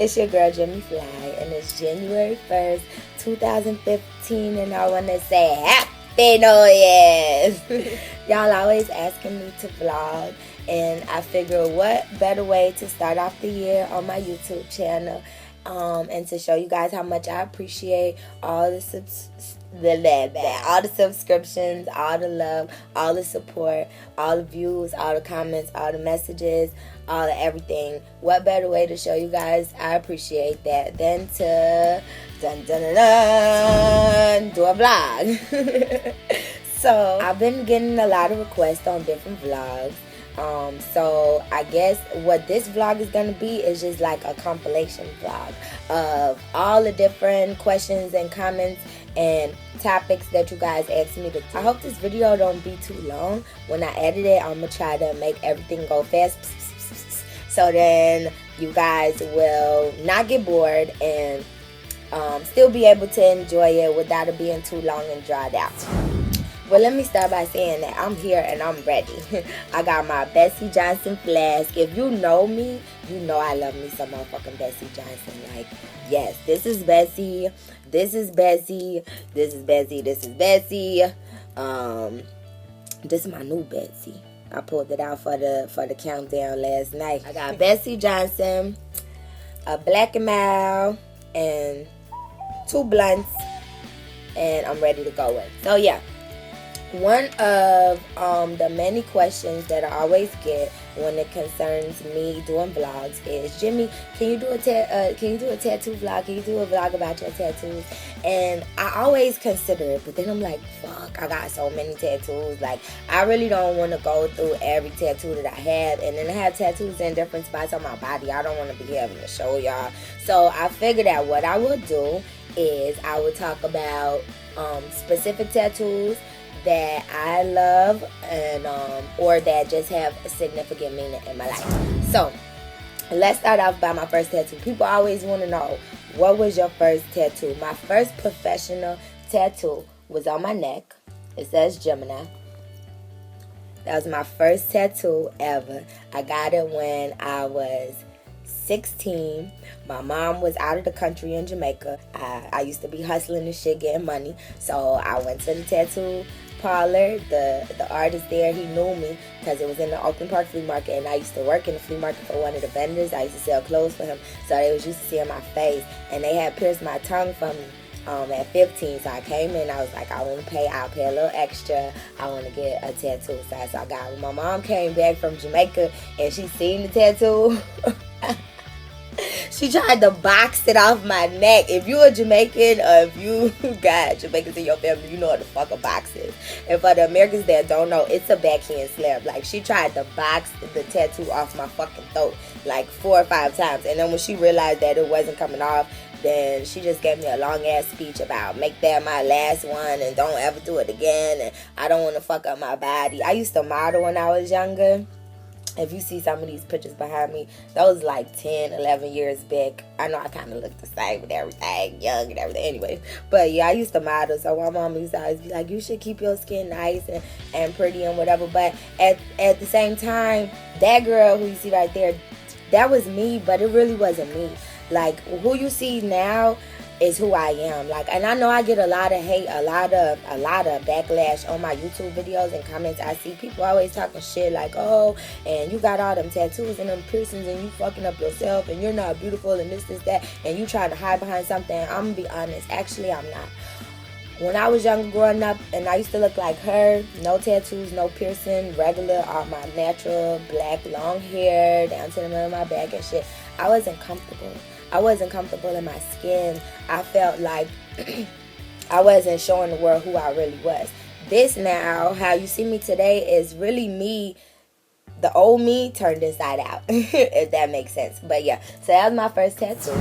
It's your girl Jimmy Fly, and it's January 1st, 2015, and I want to say Happy New Year's! Y'all always asking me to vlog, and I figure what better way to start off the year on my YouTube channel, and to show you guys how much I appreciate all the subscriptions, all the love, all the support, all the views, all the comments, all the messages, all the everything. What better way to show you guys I appreciate that than to do a vlog. So I've been getting a lot of requests on different vlogs. So I guess what this vlog is gonna be is just like a compilation vlog of all the different questions and comments and topics that you guys asked me to do. I hope this video don't be too long. When I edit it, I'm gonna try to make everything go fast, so then you guys will not get bored and still be able to enjoy it without it being too long and drawn out. Well, let me start by saying that I'm here and I'm ready. I got my Bessie Johnson flask. If you know me, you know I love me some motherfucking Bessie Johnson. Like, yes, this is Bessie. This is Bessie. This is Bessie. This is Bessie. This is my new Bessie. I pulled it out for the countdown last night. I got Bessie Johnson, a Black and Mild, and 2 blunts, and I'm ready to go with. So yeah. One of the many questions that I always get when it concerns me doing vlogs is, Jimmy, can you do a tattoo vlog? Can you do a vlog about your tattoos? And I always consider it, but then I'm like, fuck, I got so many tattoos. Like, I really don't want to go through every tattoo that I have, and then I have tattoos in different spots on my body. I don't want to be having to show y'all. So I figured out what I would do is I would talk about specific tattoos that I love, and or that just have a significant meaning in my life. So let's start off by my first tattoo. People always want to know, what was your first tattoo? My first professional tattoo was on my neck. It says Gemini. That was my first tattoo ever. I got it when I was 16. My mom was out of the country in Jamaica. I used to be hustling and shit, getting money. So I went to the tattoo parlor. The artist there, he knew me because it was in the Oakland Park flea market, and I used to work in the flea market for one of the vendors. I used to sell clothes for him, so they was used to seeing my face, and they had pierced my tongue for me at 15. So I came in, I was like, I'll pay a little extra. I want to get a tattoo. So I got, when my mom came back from Jamaica and she seen the tattoo, she tried to box it off my neck. If you a Jamaican, or if you got Jamaicans in your family, you know what the fuck a box is. And for the Americans that don't know, it's a backhand slap. Like, she tried to box the tattoo off my fucking throat like 4 or 5 times. And then when she realized that it wasn't coming off, then she just gave me a long ass speech about make that my last one and don't ever do it again, and I don't want to fuck up my body. I used to model when I was younger. If you see some of these pictures behind me, those like 10, 11 years back. I know I kind of look the same with everything, young and everything. Anyway, but yeah, I used to model. So my mom used to always be like, you should keep your skin nice and pretty and whatever. But at the same time, that girl who you see right there, that was me, but it really wasn't me. Like, who you see now is who I am. Like, and I know I get a lot of hate, a lot of backlash on my YouTube videos and comments. I see people always talking shit like, oh, and you got all them tattoos and them piercings and you fucking up yourself and you're not beautiful and this, that, and you trying to hide behind something. I'm gonna be honest, actually I'm not. When I was younger growing up and I used to look like her, no tattoos, no piercing, regular, all my natural black long hair down to the middle of my back and shit, I wasn't comfortable. I wasn't comfortable in my skin. I felt like I wasn't showing the world who I really was. This now, how you see me today, is really me, the old me turned inside out, if that makes sense. But yeah, so that was my first tattoo.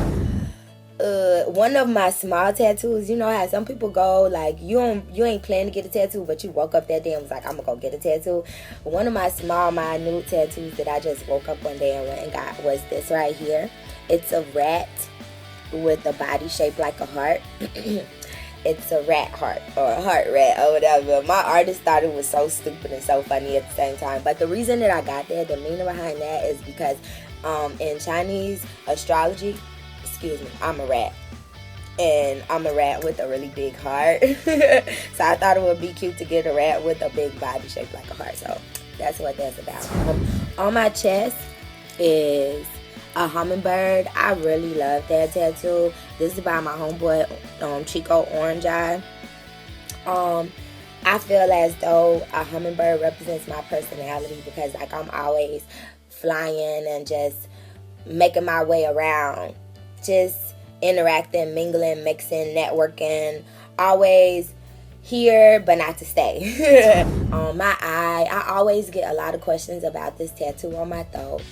One of my small tattoos, you know how some people go like, you ain't planning to get a tattoo, but you woke up that day and was like, I'm gonna go get a tattoo. One of my small, minute tattoos that I just woke up one day and went and got was this right here. It's a rat with a body shaped like a heart. It's a rat heart, or a heart rat, or whatever. My artist thought it was so stupid and so funny at the same time. But the reason that I got that, the meaning behind that, is because in Chinese astrology, excuse me, I'm a rat. And I'm a rat with a really big heart. So I thought it would be cute to get a rat with a big body shaped like a heart. So that's what that's about. On my chest is a hummingbird. I really love that tattoo. This is by my homeboy Chico Orange Eye. I feel as though a hummingbird represents my personality, because like I'm always flying and just making my way around, just interacting, mingling, mixing, networking, always here but not to stay. On my eye, I always get a lot of questions about this tattoo on my throat.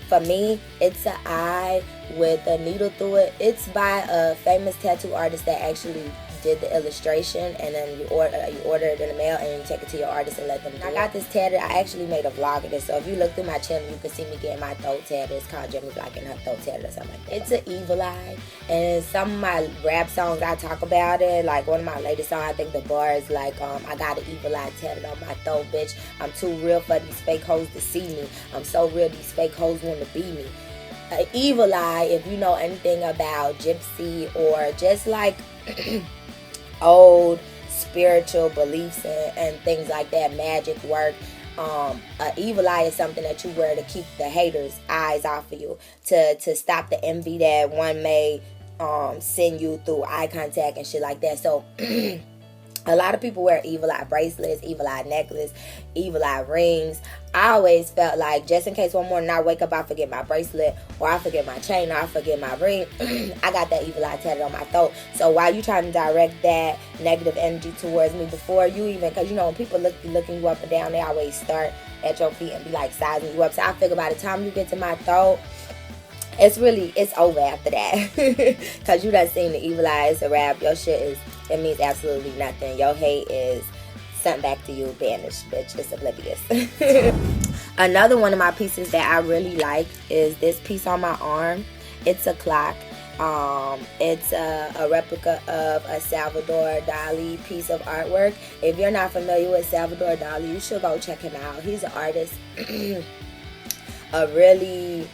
For me, it's an eye with a needle through it. It's by a famous tattoo artist that actually did the illustration, and then you order it in the mail, and you take it to your artist and let them do it. I got this tatted. I actually made a vlog of this, so if you look through my channel, you can see me getting my throat tatted. It's called GeMi Black and her throat tatted or something like that. It's an evil eye, and some of my rap songs I talk about it. Like one of my latest songs, I think the bar is like, I got an evil eye tatted on my throat, bitch. I'm too real for these fake hoes to see me. I'm so real, these fake hoes want to be me. An evil eye, if you know anything about gypsy or just like old spiritual beliefs and things like that, magic work, an evil eye is something that you wear to keep the haters' eyes off of you, to stop the envy that one may send you through eye contact and shit like that. So a lot of people wear evil eye bracelets, evil eye necklace, evil eye rings. I always felt like, just in case one morning I wake up, I forget my bracelet, or I forget my chain, or I forget my ring, I got that evil eye tatted on my throat. So while you trying to direct that negative energy towards me, before you even, because you know when people be looking you up and down, they always start at your feet and be like sizing you up. So I figure by the time you get to my throat, it's over after that. Because you done seen the evil eye. It's a wrap. Your shit it means absolutely nothing. Your hate is sent back to you, banished, bitch. It's oblivious. Another one of my pieces that I really like is this piece on my arm. It's a clock. It's a replica of a Salvador Dali piece of artwork. If you're not familiar with Salvador Dali, you should go check him out. He's an artist. A really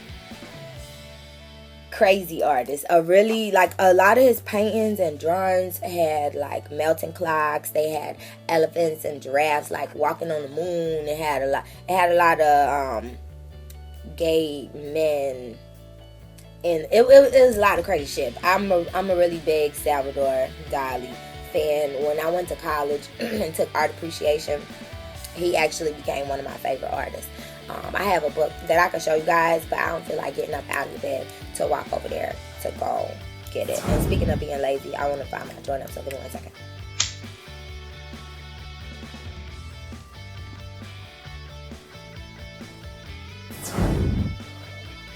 crazy artist. Like a lot of his paintings and drawings had like melting clocks. They had elephants and giraffes like walking on the moon. It had a lot of gay men, and it was a lot of crazy shit. I'm a really big Salvador Dali fan. When I went to college and took art appreciation, he actually became one of my favorite artists. I have a book that I can show you guys, but I don't feel like getting up out of the bed to walk over there to go get it. And speaking of being lazy, I want to find my joint up, so give me 1 second.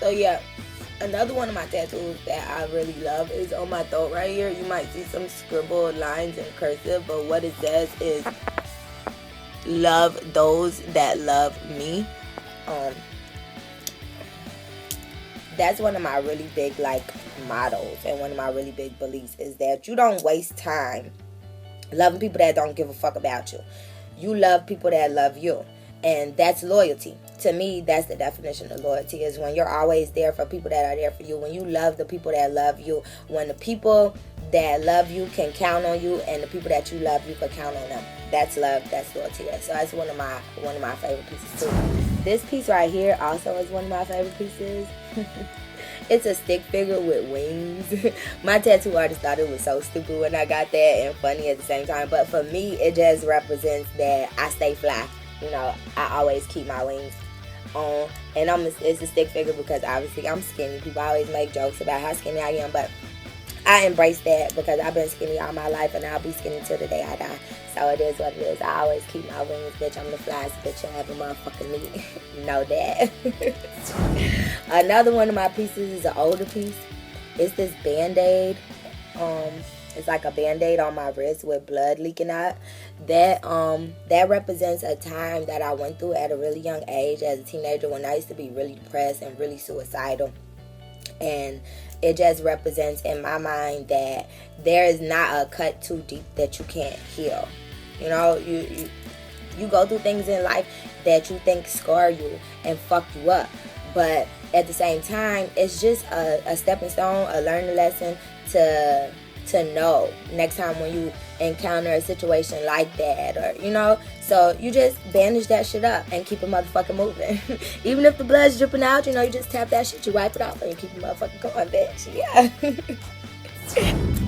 So yeah, another one of my tattoos that I really love is on my throat right here. You might see some scribbled lines in cursive, but what it says is, love those that love me. That's one of my really big like mottos, and one of my really big beliefs is that you don't waste time loving people that don't give a fuck about you. You love people that love you, and that's loyalty. To me, that's the definition of loyalty, is when you're always there for people that are there for you, when you love the people that love you, when the people that love you can count on you, and the people that you love, you can count on them. That's love, that's loyalty. So that's one of my favorite pieces too. This piece right here also is one of my favorite pieces. It's a stick figure with wings. My tattoo artist thought it was so stupid when I got that, and funny at the same time. But for me, it just represents that I stay fly. You know, I always keep my wings on. And it's a stick figure because obviously I'm skinny. People always make jokes about how skinny I am, but I embrace that because I've been skinny all my life, and I'll be skinny till the day I die. So it is what it is. I always keep my wings, bitch. I'm the flyest bitch I ever motherfucking meet. Know that. Another one of my pieces is an older piece. It's this Band-Aid. It's like a Band-Aid on my wrist with blood leaking out. That represents a time that I went through at a really young age as a teenager, when I used to be really depressed and really suicidal. And it just represents in my mind that there is not a cut too deep that you can't heal. You know, you go through things in life that you think scar you and fuck you up, but at the same time, it's just a stepping stone, a learning lesson to know next time when you encounter a situation like that, or so you just bandage that shit up and keep a motherfucker moving. Even if the blood's dripping out, you just tap that shit, you wipe it off, and you keep a motherfucker going, bitch. Yeah.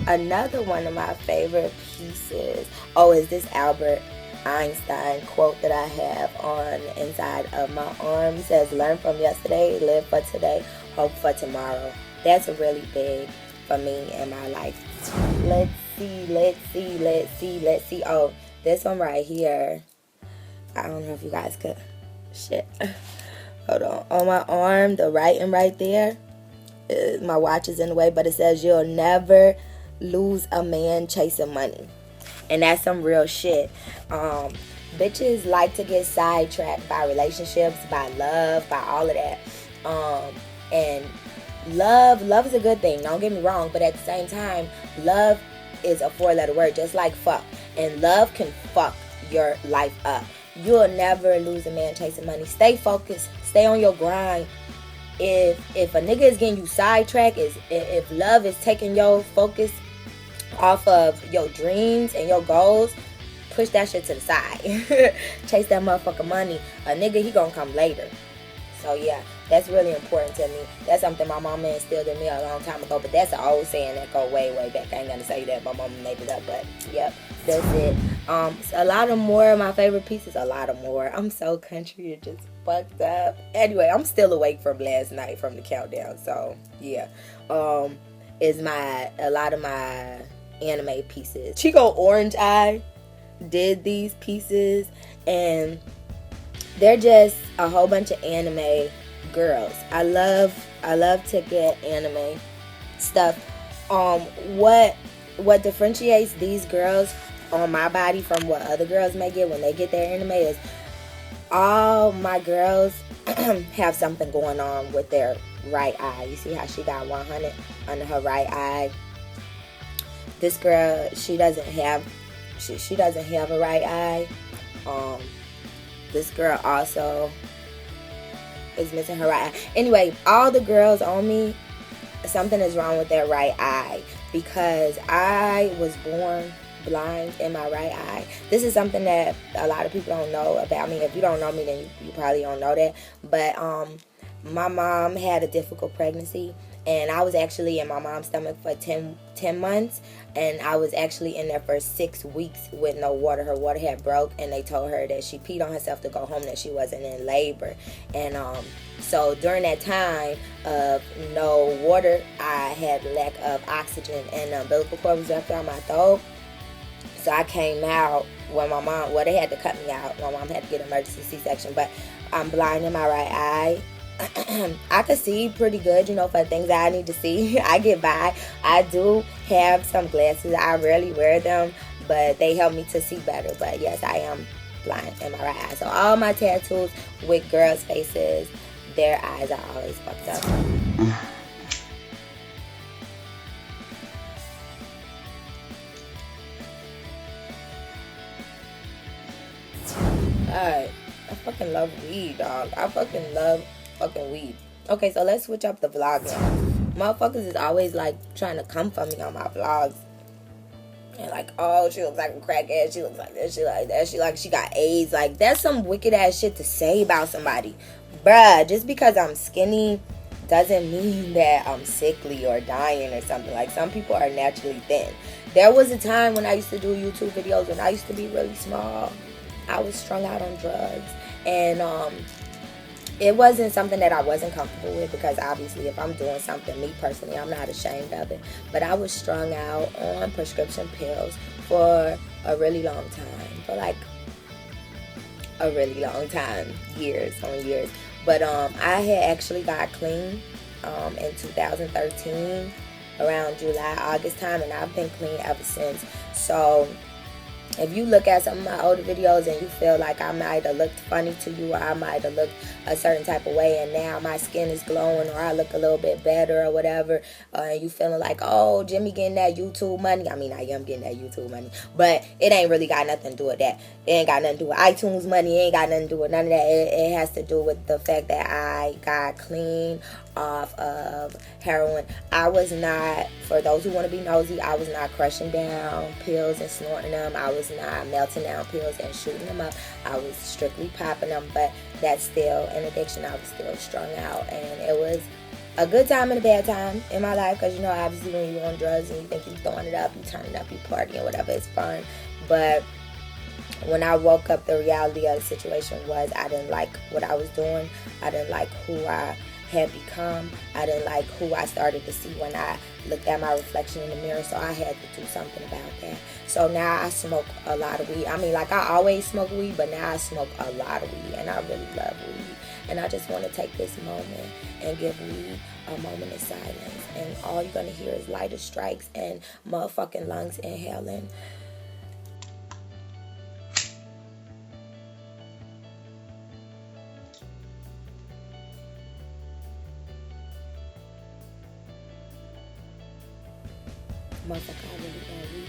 Another one of my favorite pieces is this Albert Einstein quote that I have on the inside of my arm. It says, "Learn from yesterday, live for today, hope for tomorrow." That's really big for me in my life. Let's see. Oh, this one right here. I don't know if you guys could. Shit. Hold on. On my arm, the writing right there. My watch is in the way, but it says, "You'll never lose a man chasing money." And that's some real shit. Bitches like to get sidetracked by relationships, by love, by all of that. And love is a good thing, don't get me wrong, but at the same time, love is a 4-letter word, just like fuck. And love can fuck your life up. You'll never lose a man chasing money. Stay focused, stay on your grind. If a nigga is getting you sidetracked, if love is taking your focus off of your dreams and your goals, push that shit to the side. Chase that motherfucking money. A nigga, he gonna come later. So yeah, that's really important to me. That's something my mama instilled in me a long time ago, but that's an old saying that go way back. I ain't gonna say that my mama made it up, but yep, that's it. A lot of more of my favorite pieces. A lot of more. I'm so country, it just fucked up. Anyway, I'm still awake from last night from the countdown, so yeah. Is a lot of my anime pieces. Chico Orange Eye did these pieces, and they're just a whole bunch of anime girls. I love to get anime stuff. What differentiates these girls on my body from what other girls may get when they get their anime is all my girls have something going on with their right eye. You see how she got 100 under her right eye? This girl, she doesn't have a right eye. This girl also is missing her right eye. Anyway, all the girls on me, something is wrong with their right eye, because I was born blind in my right eye. This is something that a lot of people don't know about me. If you don't know me, then you probably don't know that. But my mom had a difficult pregnancy, and I was actually in my mom's stomach for 10 months, and I was actually in there for 6 weeks with no water. Her water had broke, and they told her that she peed on herself to go home, that she wasn't in labor. And so during that time of no water, I had lack of oxygen, and the umbilical cord was wrapped around my throat. So I came out when my mom, they had to cut me out. My mom had to get an emergency C-section, but I'm blind in my right eye. I can see pretty good, for things that I need to see. I get by. I do have some glasses. I rarely wear them, but they help me to see better. But yes, I am blind in my right eye. So all my tattoos with girls' faces, their eyes are always fucked up. God, I fucking love weed, dog. I fucking love fucking weed. Okay, so let's switch up the vlog now. Motherfuckers is always like trying to come for me on my vlogs. And like, oh, she looks like a crackhead. She looks like this. She like that. She got AIDS. Like, that's some wicked ass shit to say about somebody. Bruh, just because I'm skinny doesn't mean that I'm sickly or dying or something. Like, some people are naturally thin. There was a time when I used to do YouTube videos when I used to be really small. I was strung out on drugs. And it wasn't something that I wasn't comfortable with, because obviously if I'm doing something, me personally, I'm not ashamed of it. But I was strung out on prescription pills for a really long time. For like a really long time. Years on years. But I had actually got clean in 2013, around July, August time, and I've been clean ever since. So If you look at some of my older videos and you feel like I might have looked funny to you, or I might have looked a certain type of way, and now my skin is glowing, or I look a little bit better or whatever, and you feeling like, oh, Jimmy getting that YouTube money. I mean, I am getting that YouTube money, but it ain't really got nothing to do with that. It ain't got nothing to do with iTunes money. It ain't got nothing to do with none of that. It has to do with the fact that I got clean off of heroin. I was not, for those who want to be nosy, I was not crushing down pills and snorting them. I was not melting down pills and shooting them up. I was strictly popping them, but that's still an addiction. I was still strung out, and it was a good time and a bad time in my life, because, you know, obviously when you're on drugs and you think you're throwing it up, you turning up, you partying, whatever, it's fun. But when I woke up, the reality of the situation was I didn't like what I was doing. I didn't like who I had become. I didn't like who I started to see when I looked at my reflection in the mirror, so I had to do something about that. So now I smoke a lot of weed. I mean, like, I always smoke weed, but now I smoke a lot of weed, and I really love weed. And I just want to take this moment and give weed a moment of silence, and all you're going to hear is lighter strikes and motherfucking lungs inhaling. Motherfucker, I really love weed.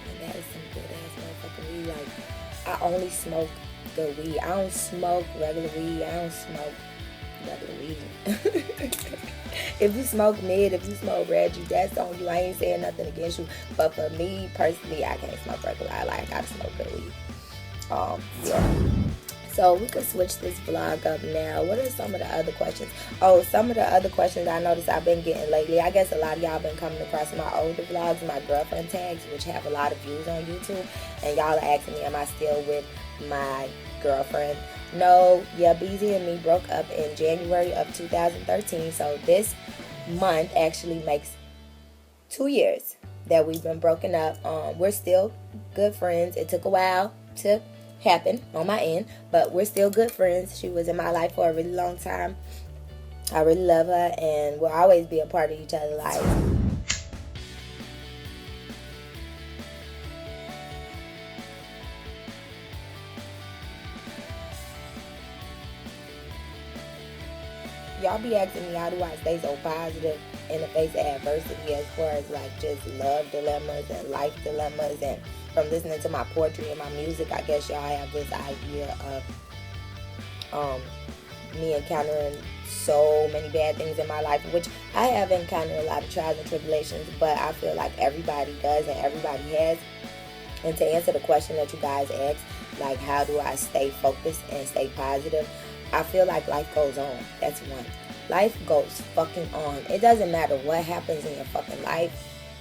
And that is some good ass motherfucking weed. Like, I only smoke good weed. I don't smoke regular weed. I don't smoke regular weed. If you smoke mid, if you smoke Reggie, that's on you. I ain't saying nothing against you. But for me personally, I can't smoke regular. I gotta smoke good weed. Yeah. So we could switch this vlog up now. What are some of the other questions? Oh, some of the other questions I noticed I've been getting lately. I guess a lot of y'all been coming across my older vlogs, my girlfriend tags, which have a lot of views on YouTube. And y'all are asking me, am I still with my girlfriend? No, yeah, BZ and me broke up in January of 2013. So this month actually makes 2 years that we've been broken up. We're still good friends. It took a while to happen on my end, but we're still good friends. She was in my life for a really long time. I really love her, and we'll always be a part of each other's lives. Y'all be asking me, how do I stay so positive in the face of adversity, as far as like just love dilemmas and life dilemmas? And from listening to my poetry and my music, I guess y'all have this idea of me encountering so many bad things in my life, which I have encountered a lot of trials and tribulations, but I feel like everybody does and everybody has. And to answer the question that you guys asked, like, how do I stay focused and stay positive? I feel like life goes on. That's one. Life goes fucking on. It doesn't matter what happens in your fucking life.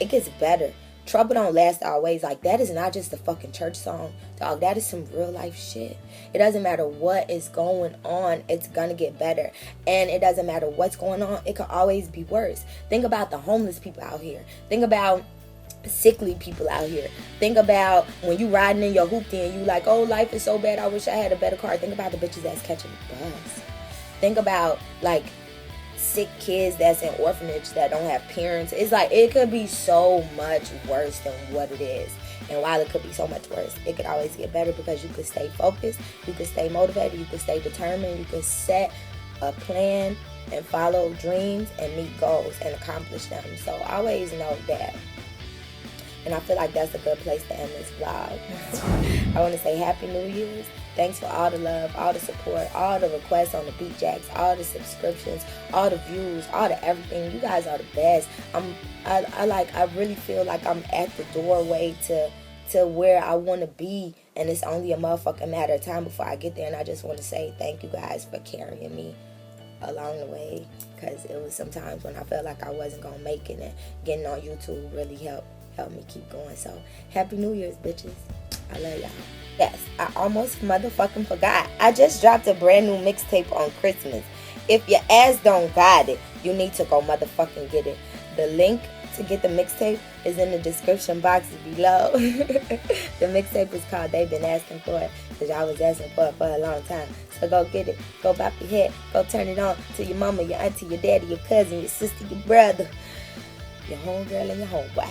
It gets better. Trouble don't last always. Like, that is not just a fucking church song, dog. That is some real life shit. It doesn't matter what is going on. It's gonna get better. And it doesn't matter what's going on. It could always be worse. Think about the homeless people out here. Think about sickly people out here. Think about when you riding in your hoopty and you like, oh, life is so bad, I wish I had a better car. Think about the bitches that's catching the bus. Think about like sick kids that's in orphanage that don't have parents. It's like, it could be so much worse than what it is. And while it could be so much worse, it could always get better, because you could stay focused, you could stay motivated, you could stay determined, you could set a plan and follow dreams and meet goals and accomplish them. So always know that. And I feel like that's a good place to end this vlog. I want to say Happy New Year's. Thanks for all the love, all the support, all the requests on the beat jacks, all the subscriptions, all the views, all the everything. You guys are the best. I really feel like I'm at the doorway to where I want to be, and it's only a motherfucking matter of time before I get there. And I just want to say thank you guys for carrying me along the way, because it was some times when I felt like I wasn't gonna make it, and getting on YouTube really helped me keep going. So Happy New Year's, bitches. I love y'all. Yes, I almost motherfucking forgot. I just dropped a brand new mixtape on Christmas. If your ass don't got it, you need to go motherfucking get it. The link to get the mixtape is in the description box below. The mixtape is called They've Been Asking For It, because y'all was asking for it for a long time. So go get it. Go bop your head. Go turn it on to your mama, your auntie, your daddy, your cousin, your sister, your brother. your homegirl and your homeboy.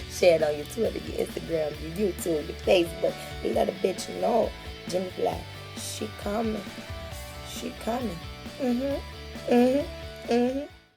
Share it on your Twitter, your Instagram, your YouTube, your Facebook. Let a bitch know. Jimmy Black, she coming. She coming.